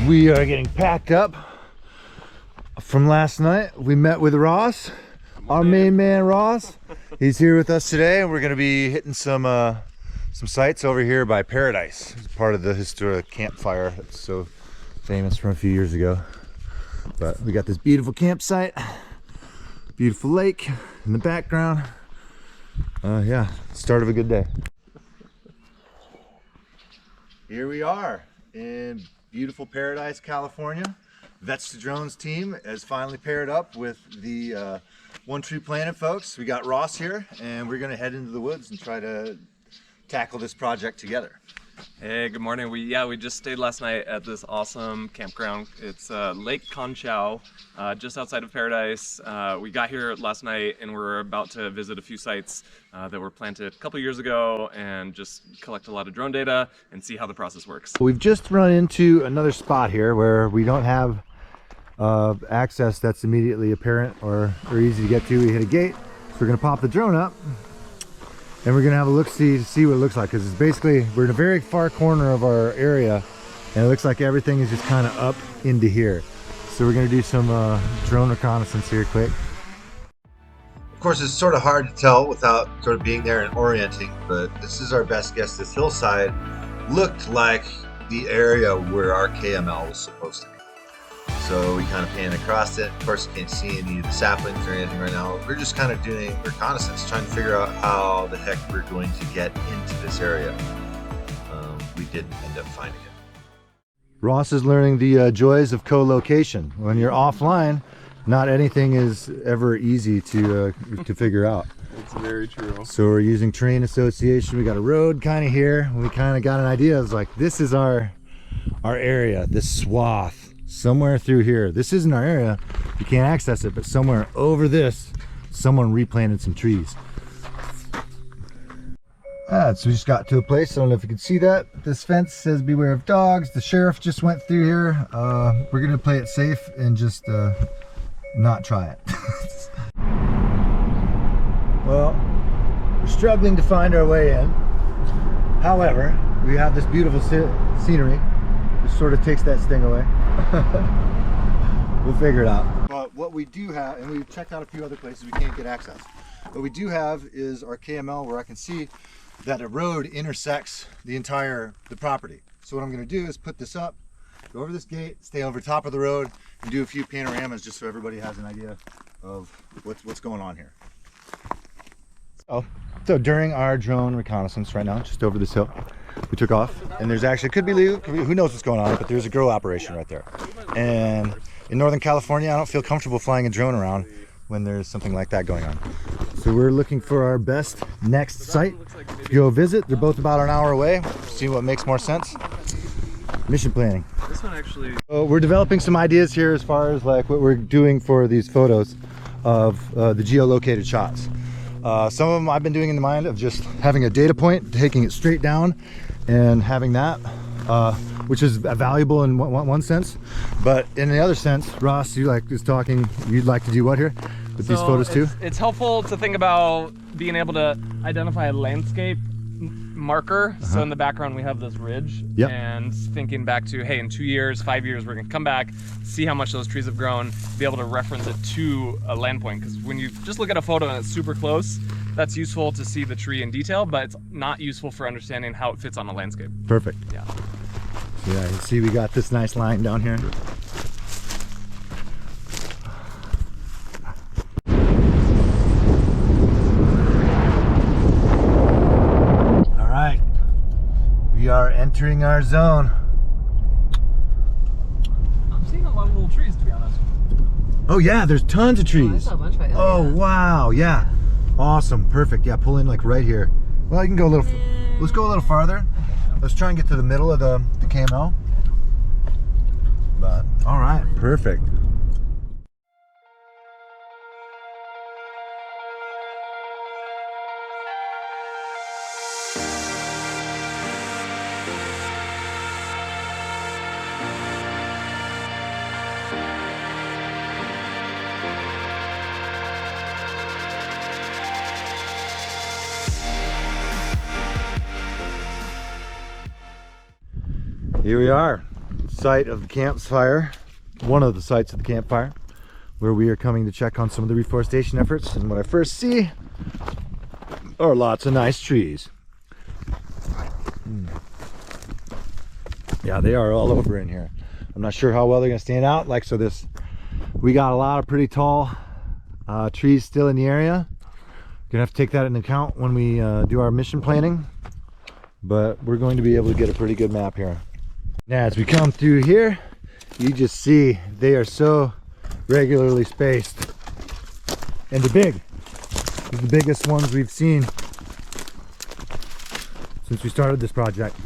We are getting packed up from last night. We met with Ross, our main man Ross. He's here with us today, and we're going to be hitting some sites over here by Paradise. It's part of the historic campfire that's so famous from a few years ago. But we got this beautiful campsite, beautiful lake in the background. Yeah, start of a good day. Here we are in beautiful Paradise, California. Vets to Drones team has finally paired up with the One Tree Planet folks. We got Ross here, and we're gonna head into the woods and try to tackle this project together. Hey, good morning. We just stayed last night at this awesome campground. It's Lake Conchao, just outside of Paradise. We got here last night and we're about to visit a few sites that were planted a couple years ago and just collect a lot of drone data and see how the process works. We've just run into another spot here where we don't have access that's immediately apparent or easy to get to. We hit a gate, so we're gonna pop the drone up and we're gonna have a look-see to see what it looks like, because it's basically, we're in a very far corner of our area and it looks like everything is just kind of up into here. So we're gonna do some drone reconnaissance here quick. Of course, it's sort of hard to tell without sort of being there and orienting, but this is our best guess. This hillside looked like the area where our KML was supposed to be. So we kind of panned across it. Of course, you can't see any of the saplings or anything right now. We're just kind of doing reconnaissance, trying to figure out how the heck we're going to get into this area. We didn't end up finding it. Ross is learning the joys of co-location. When you're offline, not anything is ever easy to figure out. It's very true. So we're using terrain association. We got a road kind of here. We kind of got an idea. It's like, this is our area, this swath. Somewhere through here. This isn't our area, you can't access it, but somewhere over this, someone replanted some trees. So we just got to a place, I don't know if you can see that. This fence says beware of dogs. The sheriff just went through here. We're gonna play it safe and just not try it. Well, we're struggling to find our way in. However, we have this beautiful scenery. Sort of takes that sting away. We'll figure it out. But what we do have, and we've checked out a few other places we can't get access. What we do have is our KML, where I can see that a road intersects the property. So what I'm going to do is put this up, go over this gate, stay over top of the road, and do a few panoramas just so everybody has an idea of what's going on here. So during our drone reconnaissance right now, just over this hill, we took off, and there's actually, could be who knows what's going on, but there's a grow operation right there. And in Northern California, I don't feel comfortable flying a drone around when there's something like that going on. So we're looking for our best next site to go visit. They're both about an hour away. See what makes more sense. Mission planning. This one actually... So we're developing some ideas here as far as like what we're doing for these photos of the geolocated shots. Some of them I've been doing in the mind of just having a data point, taking it straight down and having that, which is valuable in one sense. But in the other sense, Ross, you'd like to do what here with these photos too? It's helpful to think about being able to identify a landscape marker. So in the background we have this ridge, and thinking back to, hey, in 2 years, 5 years, we're gonna come back, see how much those trees have grown, be able to reference it to a land point. Because when you just look at a photo and it's super close, that's useful to see the tree in detail, but it's not useful for understanding how it fits on a landscape. Perfect. Yeah. Yeah, you see we got this nice line down here. We are entering our zone. I'm seeing a lot of little trees, to be honest. Oh yeah, there's tons of trees. I saw a bunch right there. Oh wow, yeah. Awesome, perfect. Yeah, pull in like right here. Well, you can go a little, let's go a little farther. Let's try and get to the middle of the KML. But, all right, perfect. Here we are. site of the campfire, one of the sites of the campfire, where we are coming to check on some of the reforestation efforts. And what I first see are lots of nice trees. Yeah, they are all over in here. I'm not sure how well they're gonna stand out. Like, so we got a lot of pretty tall trees still in the area. Gonna have to take that into account when we do our mission planning, but we're going to be able to get a pretty good map here. Now, as we come through here, you just see they are so regularly spaced, and they're big. They're the biggest ones we've seen since we started this project.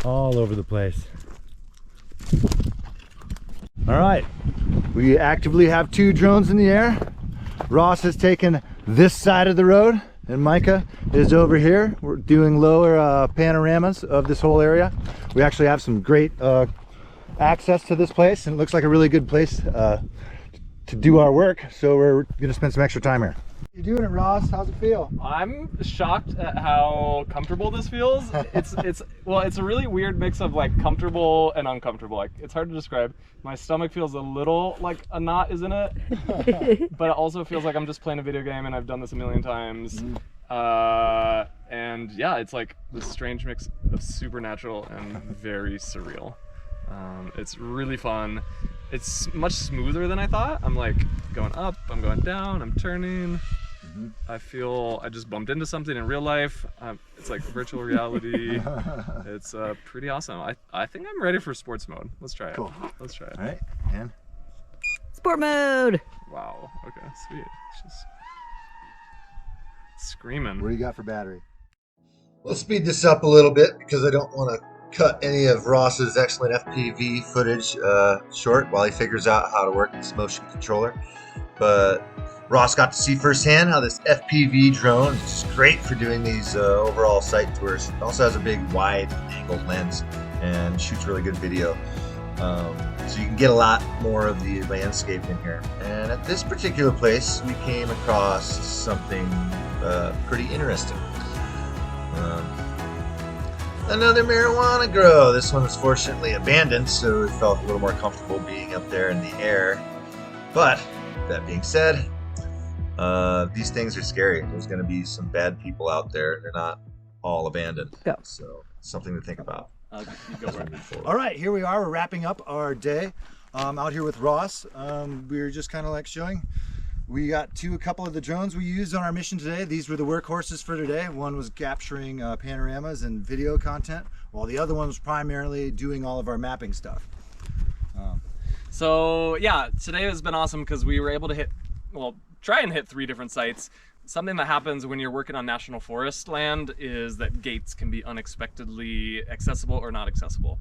All over the place. All right, we actively have 2 drones in the air. Ross has taken this side of the road and Micah is over here. We're doing lower panoramas of this whole area. We actually have some great access to this place, and it looks like a really good place to do our work, so we're gonna spend some extra time here. You doing it, Ross? How's it feel? I'm shocked at how comfortable this feels. It's a really weird mix of like comfortable and uncomfortable. Like, it's hard to describe. My stomach feels a little like a knot is in it, but it also feels like I'm just playing a video game and I've done this a million times. And yeah, it's like this strange mix of supernatural and very surreal. It's really fun. It's much smoother than I thought. I'm like going up, I'm going down, I'm turning. I feel I just bumped into something in real life. It's like virtual reality. It's pretty awesome. I think I'm ready for sports mode. Let's try it. Cool. Let's try it. All right, and sport mode. Wow. Okay, sweet. It's just screaming. What do you got for battery? We'll speed this up a little bit because I don't want to cut any of Ross's excellent FPV footage short while he figures out how to work this motion controller. But Ross got to see firsthand how this FPV drone is just great for doing these overall site tours. It also has a big wide angle lens and shoots really good video. So you can get a lot more of the landscape in here. And at this particular place, we came across something pretty interesting. Another marijuana grow. This one was fortunately abandoned, so it felt a little more comfortable being up there in the air. But that being said, these things are scary. There's going to be some bad people out there. They're not all abandoned. Go. So something to think about. All right, here we are. We're wrapping up our day out here with Ross. We were just kind of like showing. We got a couple of the drones we used on our mission today. These were the workhorses for today. One was capturing panoramas and video content, while the other one was primarily doing all of our mapping stuff. So yeah, today has been awesome because we were able to try and hit 3 different sites. Something that happens when you're working on national forest land is that gates can be unexpectedly accessible or not accessible.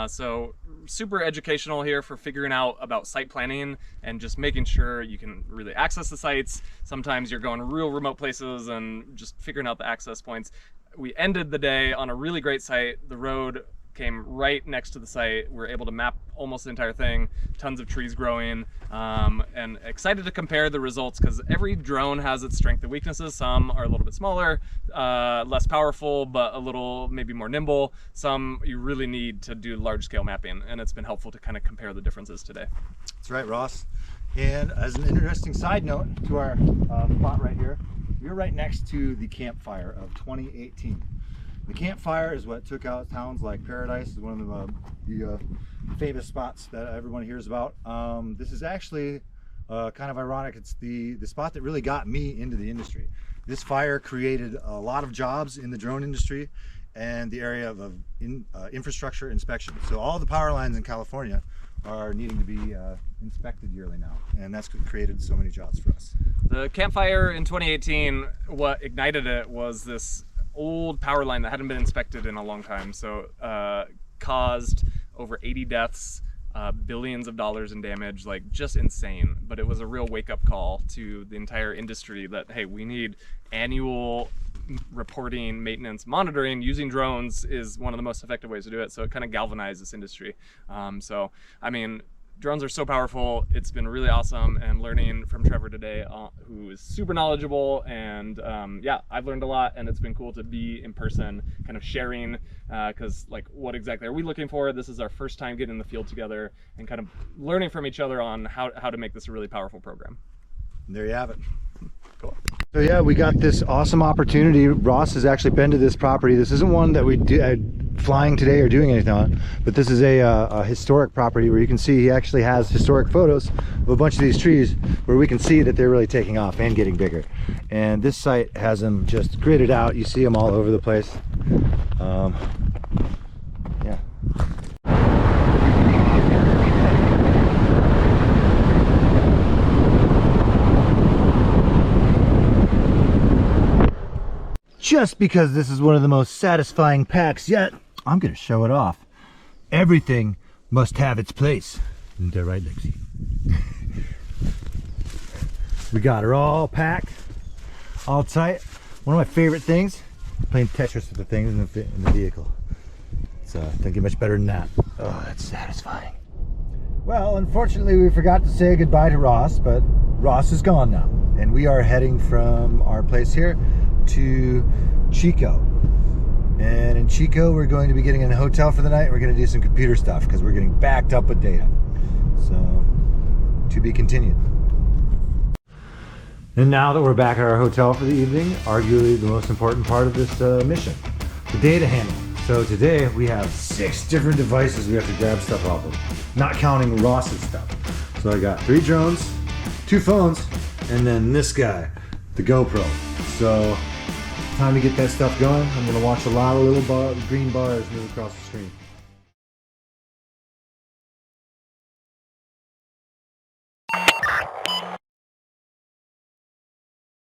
So super educational here for figuring out about site planning and just making sure you can really access the sites. Sometimes you're going real remote places and just figuring out the access points. We ended the day on a really great site. The road came right next to the site. We're able to map almost the entire thing, tons of trees growing, and excited to compare the results because every drone has its strengths and weaknesses. Some are a little bit smaller, less powerful, but a little maybe more nimble. Some you really need to do large scale mapping, and it's been helpful to kind of compare the differences today. That's right, Ross. And as an interesting side note to our spot right here, we're right next to the campfire of 2018. The campfire is what took out towns like Paradise. Is one of the famous spots that everyone hears about. This is actually kind of ironic. It's the spot that really got me into the industry. This fire created a lot of jobs in the drone industry and the area of infrastructure inspection. So all the power lines in California are needing to be inspected yearly now, and that's created so many jobs for us. The campfire in 2018, what ignited it was this old power line that hadn't been inspected in a long time, so caused over 80 deaths, billions of dollars in damage, like just insane. But it was a real wake-up call to the entire industry that, hey, we need annual reporting, maintenance, monitoring. Using drones is one of the most effective ways to do it, so it kind of galvanized this industry. So I mean, drones are so powerful. It's been really awesome, and learning from Trevor today, who is super knowledgeable, and yeah, I've learned a lot, and it's been cool to be in person, kind of sharing, because like, what exactly are we looking for? This is our first time getting in the field together, and kind of learning from each other on how to make this a really powerful program. And there you have it. Cool. So yeah, we got this awesome opportunity. Ross has actually been to this property. This isn't one that we flying today or doing anything on, but this is a historic property where you can see he actually has historic photos of a bunch of these trees where we can see that they're really taking off and getting bigger. And this site has them just gridded out. You see them all over the place. Yeah. Just because this is one of the most satisfying packs yet, I'm gonna show it off. Everything must have its place. Isn't that right, Lexi? We got her all packed, all tight. One of my favorite things, playing Tetris with the things in the vehicle. It's don't get much better than that. Oh, that's satisfying. Well, unfortunately, we forgot to say goodbye to Ross, but Ross is gone now. And we are heading from our place here to Chico. And in Chico, we're going to be getting in a hotel for the night. We're going to do some computer stuff because we're getting backed up with data. So, to be continued. And now that we're back at our hotel for the evening, arguably the most important part of this mission, the data handling. So today we have 6 different devices we have to grab stuff off of, not counting Ross's stuff. So I got 3 drones, 2 phones, and then this guy, the GoPro. So time to get that stuff going. I'm gonna watch a lot of little green bars move across the screen.